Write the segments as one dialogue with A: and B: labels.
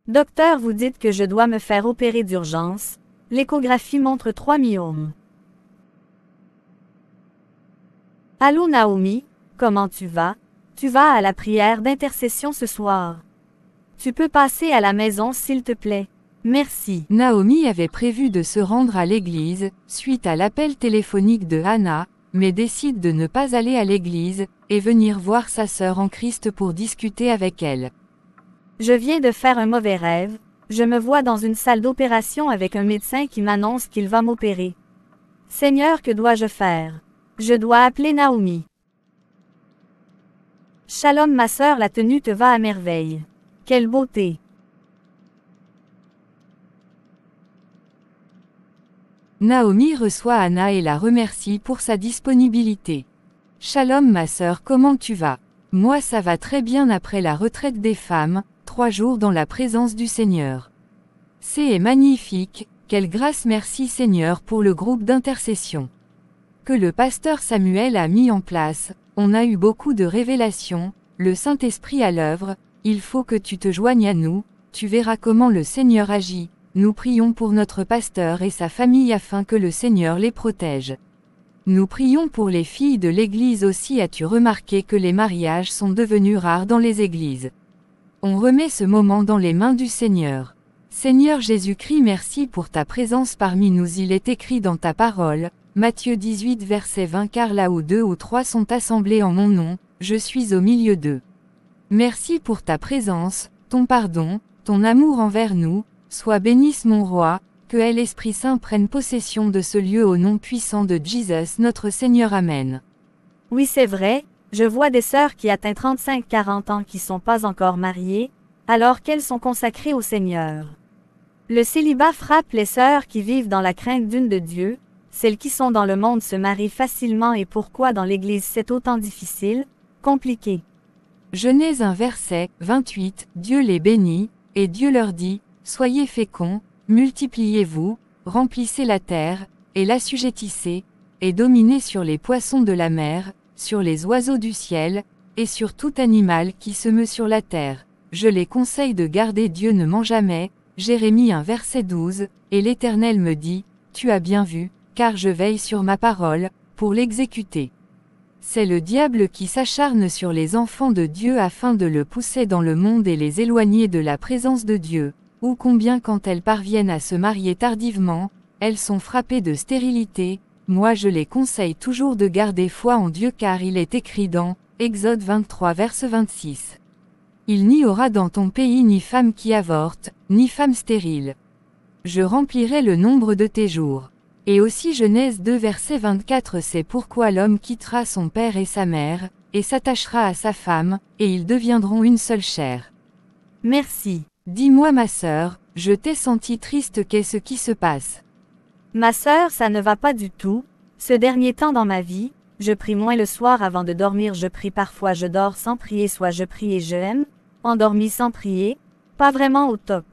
A: Docteur, vous dites que je dois me faire opérer d'urgence. L'échographie montre 3 myomes. Allô Naomi, comment tu vas? Tu vas à la prière d'intercession ce soir. Tu peux passer à la maison s'il te plaît. Merci.
B: Naomi avait prévu de se rendre à l'église, suite à l'appel téléphonique de Hannah, mais décide de ne pas aller à l'église, et venir voir sa sœur en Christ pour discuter avec elle.
A: Je viens de faire un mauvais rêve. Je me vois dans une salle d'opération avec un médecin qui m'annonce qu'il va m'opérer. Seigneur, que dois-je faire? Je dois appeler Naomi. Shalom ma sœur, la tenue te va à merveille. Quelle beauté!
B: Naomi reçoit Hannah et la remercie pour sa disponibilité. Shalom ma sœur, comment tu vas? Moi ça va très bien après la retraite des femmes, 3 jours dans la présence du Seigneur. C'est magnifique, quelle grâce, merci Seigneur pour le groupe d'intercession que le pasteur Samuel a mis en place. On a eu beaucoup de révélations, le Saint-Esprit à l'œuvre, il faut que tu te joignes à nous, tu verras comment le Seigneur agit. Nous prions pour notre pasteur et sa famille afin que le Seigneur les protège. Nous prions pour les filles de l'église aussi. As-tu remarqué que les mariages sont devenus rares dans les églises? On remet ce moment dans les mains du Seigneur. Seigneur Jésus-Christ, merci pour ta présence parmi nous. Il est écrit dans ta parole, Matthieu 18 verset 20, car là où 2 ou 3 sont assemblés en mon nom, je suis au milieu d'eux. Merci pour ta présence, ton pardon, ton amour envers nous. Sois bénisse mon roi, que l'Esprit Saint prenne possession de ce lieu au nom puissant de Jésus notre Seigneur. Amen.
A: Oui, c'est vrai, je vois des sœurs qui atteignent 35-40 ans qui sont pas encore mariées, alors qu'elles sont consacrées au Seigneur. Le célibat frappe les sœurs qui vivent dans la crainte d'une de Dieu. Celles qui sont dans le monde se marient facilement, et pourquoi dans l'Église c'est autant difficile, compliqué.
B: Genèse 1 verset 28, Dieu les bénit, et Dieu leur dit, soyez féconds, multipliez-vous, remplissez la terre, et l'assujettissez, et dominez sur les poissons de la mer, sur les oiseaux du ciel, et sur tout animal qui se meut sur la terre. Je les conseille de garder Dieu ne ment jamais. Jérémie 1 verset 12, et l'Éternel me dit, tu as bien vu, car je veille sur ma parole, pour l'exécuter. C'est le diable qui s'acharne sur les enfants de Dieu afin de le pousser dans le monde et les éloigner de la présence de Dieu. Ou combien quand elles parviennent à se marier tardivement, elles sont frappées de stérilité. Moi je les conseille toujours de garder foi en Dieu, car il est écrit dans Exode 23 verset 26. Il n'y aura dans ton pays ni femme qui avorte, ni femme stérile. Je remplirai le nombre de tes jours. Et aussi Genèse 2 verset 24, c'est pourquoi l'homme quittera son père et sa mère, et s'attachera à sa femme, et ils deviendront une seule chair.
A: Merci.
B: Dis-moi ma sœur, je t'ai senti triste, qu'est-ce qui se passe?
A: Ma sœur, ça ne va pas du tout. Ce dernier temps dans ma vie, je prie moins le soir avant de dormir, je prie parfois, je dors sans prier, soit je prie et je aime, endormi sans prier, pas vraiment au top.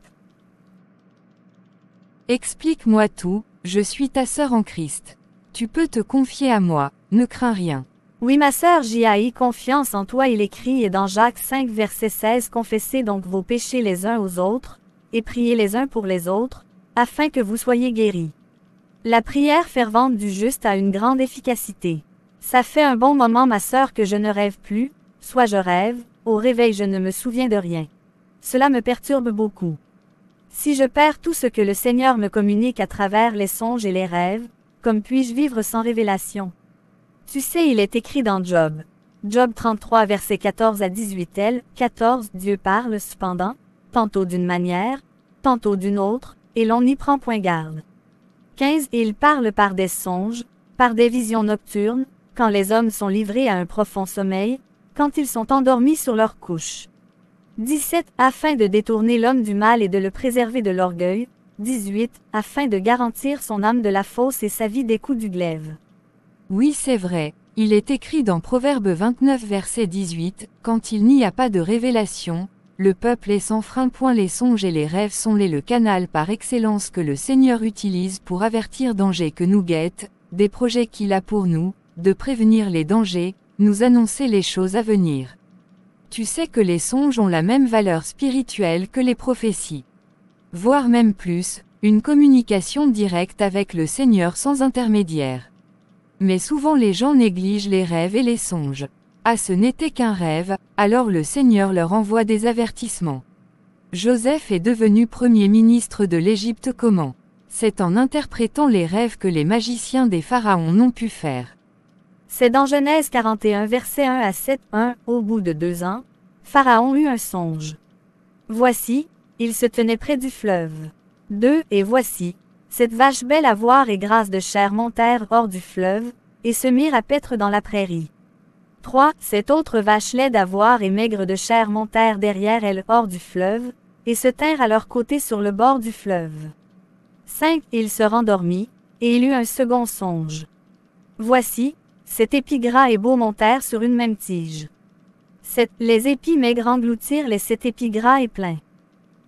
B: Explique-moi tout, je suis ta sœur en Christ. Tu peux te confier à moi, ne crains rien.
A: Oui ma sœur, j'ai confiance en toi, il écrit et dans Jacques 5 verset 16, confessez donc vos péchés les uns aux autres, et priez les uns pour les autres, afin que vous soyez guéris. La prière fervente du juste a une grande efficacité. Ça fait un bon moment ma sœur que je ne rêve plus, soit je rêve, au réveil je ne me souviens de rien. Cela me perturbe beaucoup. Si je perds tout ce que le Seigneur me communique à travers les songes et les rêves, comme puis-je vivre sans révélation? Tu sais, il est écrit dans Job. Job 33 versets 14 à 18 L. 14 Dieu parle cependant, tantôt d'une manière, tantôt d'une autre, et l'on n'y prend point garde. 15 Il parle par des songes, par des visions nocturnes, quand les hommes sont livrés à un profond sommeil, quand ils sont endormis sur leur couche. 17 Afin de détourner l'homme du mal et de le préserver de l'orgueil. 18 Afin de garantir son âme de la fausse et sa vie des coups du glaive.
B: Oui, c'est vrai, il est écrit dans Proverbe 29 verset 18, quand il n'y a pas de révélation, le peuple est sans frein. Les songes et les rêves sont le canal par excellence que le Seigneur utilise pour avertir dangers que nous guettent, des projets qu'il a pour nous, de prévenir les dangers, nous annoncer les choses à venir. Tu sais que les songes ont la même valeur spirituelle que les prophéties. Voire même plus, une communication directe avec le Seigneur sans intermédiaire. Mais souvent les gens négligent les rêves et les songes. Ah, ce n'était qu'un rêve, alors le Seigneur leur envoie des avertissements. Joseph est devenu premier ministre de l'Égypte comment? C'est en interprétant les rêves que les magiciens des pharaons n'ont pu faire.
A: C'est dans Genèse 41 versets 1 à 7, 1, au bout de 2 ans, Pharaon eut un songe. Voici, il se tenait près du fleuve. 2, et voici, cette vache belle à voir et grasse de chair montèrent hors du fleuve, et se mirent à paître dans la prairie. 3, cette autre vache laide à voir et maigre de chair montèrent derrière elle hors du fleuve, et se tinrent à leur côté sur le bord du fleuve. 5, il se rendormit, et il eut un second songe. Voici, cet épi gras et beau montèrent sur une même tige. 7, les épis maigres engloutirent les 7 épis gras et pleins.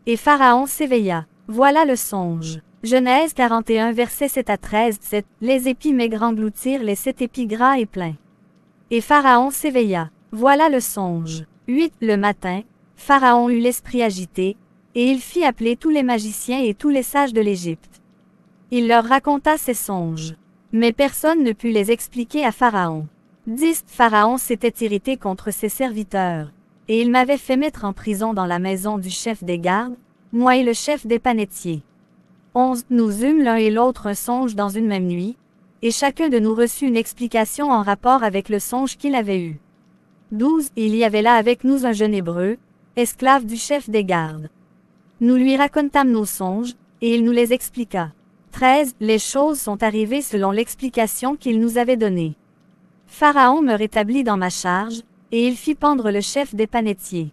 A: Et Pharaon s'éveilla. Voilà le songe. Genèse 41 versets 7 à 13, 7, les épis maigres engloutirent les 7 épis gras et pleins. Et Pharaon s'éveilla. Voilà le songe. 8, le matin, Pharaon eut l'esprit agité, et il fit appeler tous les magiciens et tous les sages de l'Égypte. Il leur raconta ses songes. Mais personne ne put les expliquer à Pharaon. 10, Pharaon s'était irrité contre ses serviteurs, et il m'avait fait mettre en prison dans la maison du chef des gardes, moi et le chef des panetiers. 11, nous eûmes l'un et l'autre un songe dans une même nuit, et chacun de nous reçut une explication en rapport avec le songe qu'il avait eu. 12, il y avait là avec nous un jeune hébreu, esclave du chef des gardes. Nous lui racontâmes nos songes, et il nous les expliqua. 13, les choses sont arrivées selon l'explication qu'il nous avait donnée. Pharaon me rétablit dans ma charge, et il fit pendre le chef des panetiers.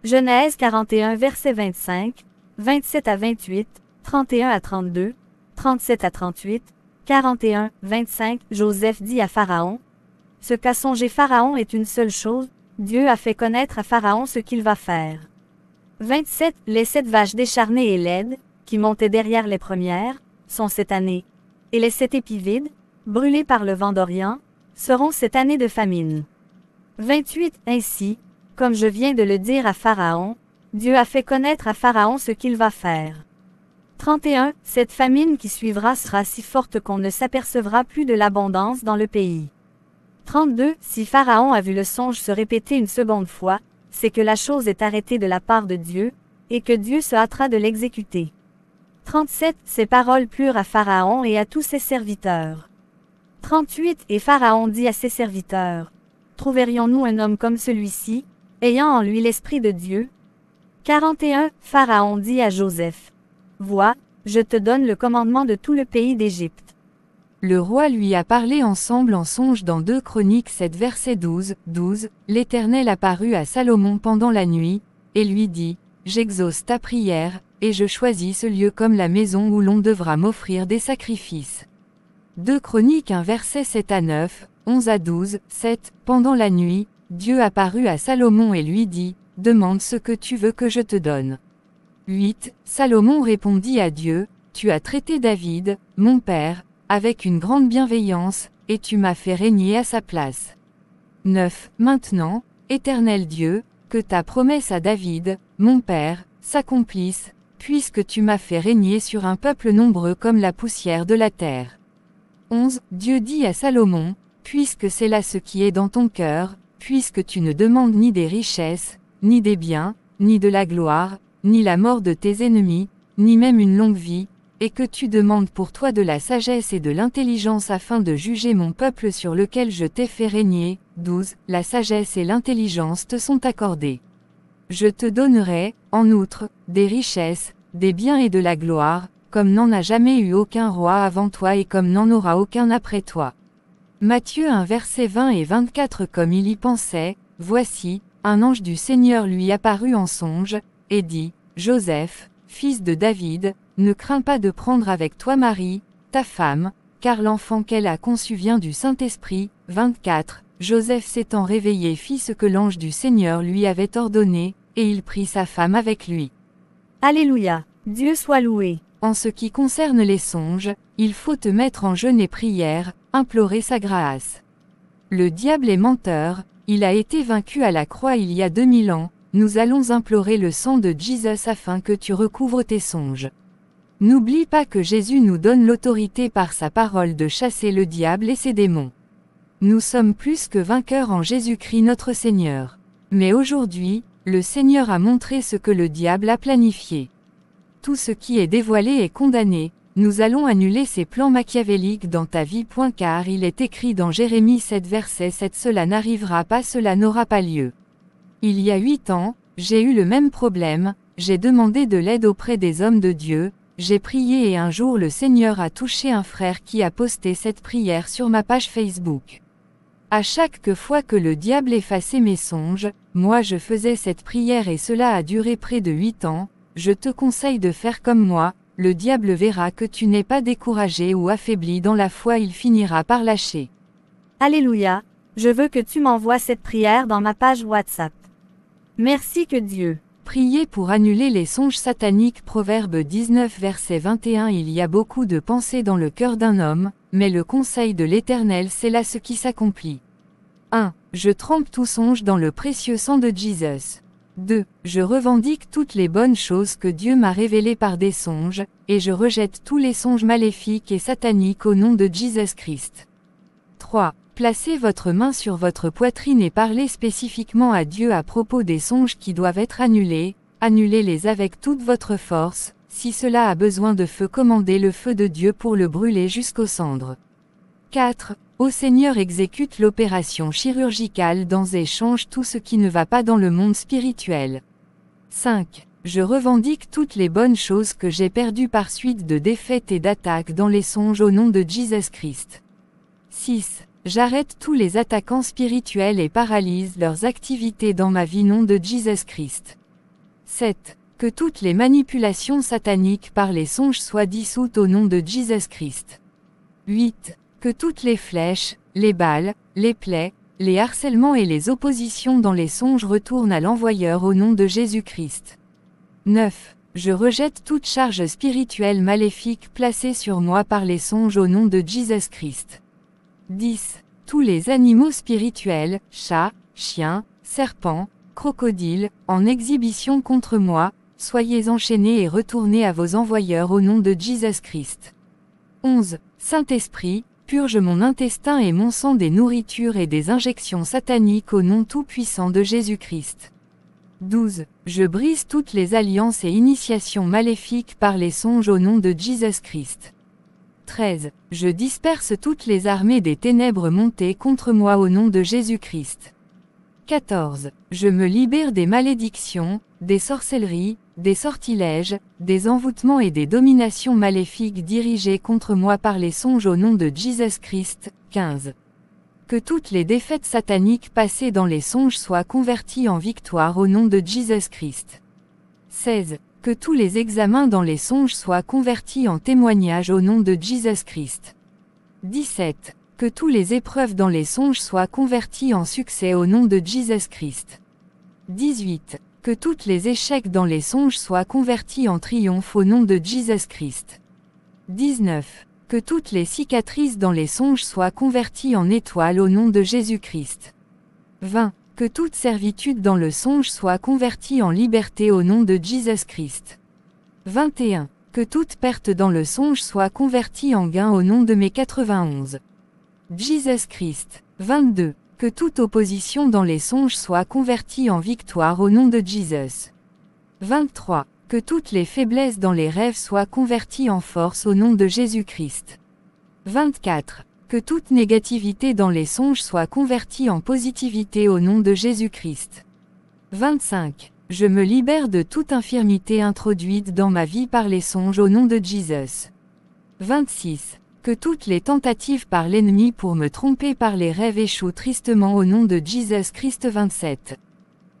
A: Genèse 41 versets 25, 27 à 28, 31 à 32, 37 à 38, 41, 25, Joseph dit à Pharaon, « Ce qu'a songé Pharaon est une seule chose, Dieu a fait connaître à Pharaon ce qu'il va faire. » 27, les 7 vaches décharnées et laides, qui montaient derrière les premières, sont cette année, et les 7 épis vides, brûlés par le vent d'Orient, seront cette année de famine. 28, ainsi, comme je viens de le dire à Pharaon, Dieu a fait connaître à Pharaon ce qu'il va faire. 31, cette famine qui suivra sera si forte qu'on ne s'apercevra plus de l'abondance dans le pays. 32, si Pharaon a vu le songe se répéter une seconde fois, c'est que la chose est arrêtée de la part de Dieu, et que Dieu se hâtera de l'exécuter. 37, ces paroles plurent à Pharaon et à tous ses serviteurs. 38, et Pharaon dit à ses serviteurs, « Trouverions-nous un homme comme celui-ci, ayant en lui l'esprit de Dieu ?» 41, Pharaon dit à Joseph, « Vois, je te donne le commandement de tout le pays d'Égypte. »
B: Le roi lui a parlé ensemble en songe dans 2 Chroniques 7 verset 12, 12, l'Éternel apparut à Salomon pendant la nuit, et lui dit, « J'exauce ta prière, et je choisis ce lieu comme la maison où l'on devra m'offrir des sacrifices. » 2 Chroniques 1 verset 7 à 9, 11 à 12, 7, pendant la nuit, Dieu apparut à Salomon et lui dit, « Demande ce que tu veux que je te donne. » 8, Salomon répondit à Dieu, « Tu as traité David, mon père, avec une grande bienveillance, et tu m'as fait régner à sa place. 9, Maintenant, Éternel Dieu, que ta promesse à David, mon père, s'accomplisse, puisque tu m'as fait régner sur un peuple nombreux comme la poussière de la terre. 11, Dieu dit à Salomon, puisque c'est là ce qui est dans ton cœur, puisque tu ne demandes ni des richesses, ni des biens, ni de la gloire, ni la mort de tes ennemis, ni même une longue vie, et que tu demandes pour toi de la sagesse et de l'intelligence afin de juger mon peuple sur lequel je t'ai fait régner. 12, la sagesse et l'intelligence te sont accordées. Je te donnerai, en outre, des richesses, des biens et de la gloire, comme n'en a jamais eu aucun roi avant toi et comme n'en aura aucun après toi. Matthieu 1 verset 20 et 24. Comme il y pensait, voici, un ange du Seigneur lui apparut en songe, et dit, Joseph, fils de David, ne crains pas de prendre avec toi Marie, ta femme, car l'enfant qu'elle a conçu vient du Saint-Esprit. 24. Joseph s'étant réveillé fit ce que l'ange du Seigneur lui avait ordonné, et il prit sa femme avec lui.
A: Alléluia, Dieu soit loué.
B: En ce qui concerne les songes, il faut te mettre en jeûne et prière, implorer sa grâce. Le diable est menteur, Il a été vaincu à la croix il y a 2000 ans, nous allons implorer le sang de Jésus afin que tu recouvres tes songes. N'oublie pas que Jésus nous donne l'autorité par sa parole de chasser le diable et ses démons. Nous sommes plus que vainqueurs en Jésus-Christ notre Seigneur. Mais aujourd'hui, le Seigneur a montré ce que le diable a planifié. Tout ce qui est dévoilé est condamné, nous allons annuler ces plans machiavéliques dans ta vie. Car il est écrit dans Jérémie 7 verset 7 cela n'arrivera pas, cela n'aura pas lieu. Il y a 8 ans, j'ai eu le même problème, j'ai demandé de l'aide auprès des hommes de Dieu, j'ai prié et un jour le Seigneur a touché un frère qui a posté cette prière sur ma page Facebook. À chaque fois que le diable effaçait mes songes, moi je faisais cette prière et cela a duré près de 8 ans, je te conseille de faire comme moi, le diable verra que tu n'es pas découragé ou affaibli dans la foi, il finira par lâcher.
A: Alléluia, je veux que tu m'envoies cette prière dans ma page WhatsApp. Merci que Dieu.
B: Priez pour annuler les songes sataniques. Proverbe 19 verset 21. Il y a beaucoup de pensées dans le cœur d'un homme, mais le conseil de l'Éternel c'est là ce qui s'accomplit. 1. Je trempe tout songe dans le précieux sang de Jésus. 2. Je revendique toutes les bonnes choses que Dieu m'a révélées par des songes, et je rejette tous les songes maléfiques et sataniques au nom de Jésus-Christ. 3. Placez votre main sur votre poitrine et parlez spécifiquement à Dieu à propos des songes qui doivent être annulés, annulez-les avec toute votre force, si cela a besoin de feu commandez le feu de Dieu pour le brûler jusqu'aux cendres. 4. Ô Seigneur exécute l'opération chirurgicale dans et change tout ce qui ne va pas dans le monde spirituel. 5. Je revendique toutes les bonnes choses que j'ai perdues par suite de défaites et d'attaques dans les songes au nom de Jésus-Christ. 6. J'arrête tous les attaquants spirituels et paralyse leurs activités dans ma vie nom de Jésus-Christ. 7. Que toutes les manipulations sataniques par les songes soient dissoutes au nom de Jésus-Christ. 8. Que toutes les flèches, les balles, les plaies, les harcèlements et les oppositions dans les songes retournent à l'envoyeur au nom de Jésus-Christ. 9. Je rejette toute charge spirituelle maléfique placée sur moi par les songes au nom de Jésus-Christ. 10. Tous les animaux spirituels, chats, chiens, serpents, crocodiles, en exhibition contre moi, soyez enchaînés et retournez à vos envoyeurs au nom de Jésus-Christ. 11. Saint-Esprit, purge mon intestin et mon sang des nourritures et des injections sataniques au nom tout-puissant de Jésus-Christ. 12. Je brise toutes les alliances et initiations maléfiques par les songes au nom de Jésus-Christ. 13. Je disperse toutes les armées des ténèbres montées contre moi au nom de Jésus-Christ. 14. Je me libère des malédictions, des sorcelleries, des sortilèges, des envoûtements et des dominations maléfiques dirigées contre moi par les songes au nom de Jésus-Christ. 15. Que toutes les défaites sataniques passées dans les songes soient converties en victoire au nom de Jésus-Christ. 16. Que tous les examens dans les songes soient convertis en témoignages au nom de Jésus-Christ. 17. Que tous les épreuves dans les songes soient convertis en succès au nom de Jésus-Christ. 18. Que toutes les échecs dans les songes soient convertis en triomphe au nom de Jésus-Christ. 19. Que toutes les cicatrices dans les songes soient converties en étoiles au nom de Jésus-Christ. 20. Que toute servitude dans le songe soit convertie en liberté au nom de Jésus-Christ. 21. Que toute perte dans le songe soit convertie en gain au nom de mes 91. Jésus-Christ. 22. Que toute opposition dans les songes soit convertie en victoire au nom de Jésus. 23. Que toutes les faiblesses dans les rêves soient converties en force au nom de Jésus-Christ. 24. Que toute négativité dans les songes soit convertie en positivité au nom de Jésus-Christ. 25. Je me libère de toute infirmité introduite dans ma vie par les songes au nom de Jésus. 26. Que toutes les tentatives par l'ennemi pour me tromper par les rêves échouent tristement au nom de Jésus-Christ. 27.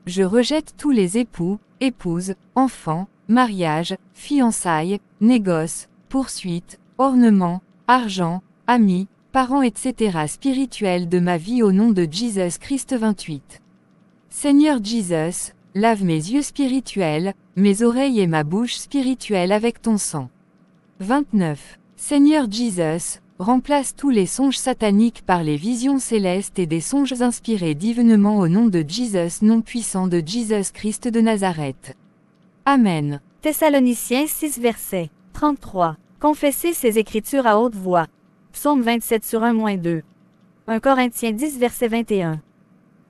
B: Je rejette tous les époux, épouses, enfants, mariages, fiançailles, négoces, poursuites, ornements, argent, amis, parents etc. spirituels de ma vie au nom de Jésus-Christ. 28. Seigneur Jésus, lave mes yeux spirituels, mes oreilles et ma bouche spirituelle avec ton sang. 29. Seigneur Jésus, Remplace tous les songes sataniques par les visions célestes et des songes inspirés divinement au nom de Jésus nom puissant de Jésus Christ de Nazareth. Amen.
A: Thessaloniciens 6 verset 33. Confessez ces écritures à haute voix. Psaume 27 sur 1-2. 1 Corinthiens 10 verset 21.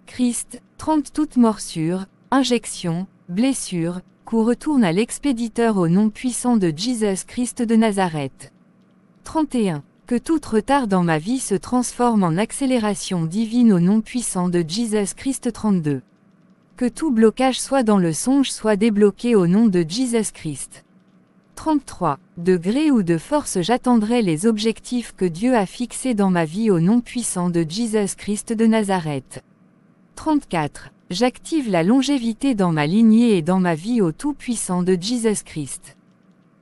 B: Christ, 30 toute morsure, injection, blessure, coup retourne à l'expéditeur au nom puissant de Jésus Christ de Nazareth. 31. Que tout retard dans ma vie se transforme en accélération divine au nom puissant de Jésus Christ 32. Que tout blocage soit dans le songe soit débloqué au nom de Jésus Christ. 33. De gré ou de force j'attendrai les objectifs que Dieu a fixés dans ma vie au nom puissant de Jésus Christ de Nazareth. 34. J'active la longévité dans ma lignée et dans ma vie au Tout-Puissant de Jésus Christ.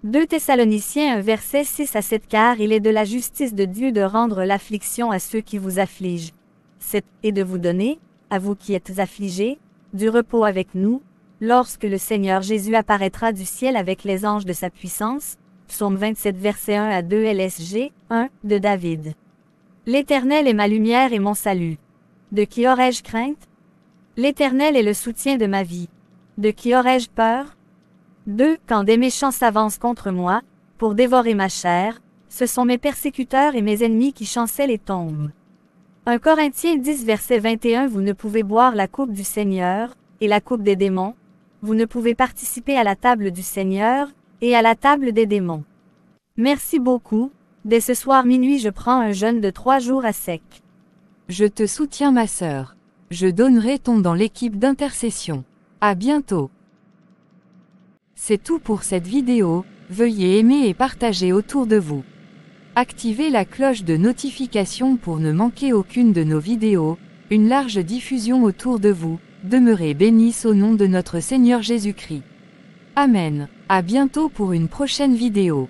A: 2 Thessaloniciens 1 verset 6 à 7 Car il est de la justice de Dieu de rendre l'affliction à ceux qui vous affligent. 7. Et de vous donner, à vous qui êtes affligés, du repos avec nous, lorsque le Seigneur Jésus apparaîtra du ciel avec les anges de sa puissance. Psaume 27 verset 1 à 2 LSG 1 de David. L'Éternel est ma lumière et mon salut. De qui aurais-je crainte? L'Éternel est le soutien de ma vie. De qui aurais-je peur? 2. Quand des méchants s'avancent contre moi, pour dévorer ma chair, ce sont mes persécuteurs et mes ennemis qui chancellent et tombent. 1 Corinthiens 10 verset 21 Vous ne pouvez boire la coupe du Seigneur, et la coupe des démons. Vous ne pouvez participer à la table du Seigneur, et à la table des démons. Merci beaucoup. Dès ce soir minuit je prends un jeûne de 3 jours à sec.
B: Je te soutiens ma sœur. Je donnerai ton dans l'équipe d'intercession. À bientôt. C'est tout pour cette vidéo, veuillez aimer et partager autour de vous. Activez la cloche de notification pour ne manquer aucune de nos vidéos, une large diffusion autour de vous, demeurez bénis au nom de notre Seigneur Jésus-Christ. Amen. À bientôt pour une prochaine vidéo.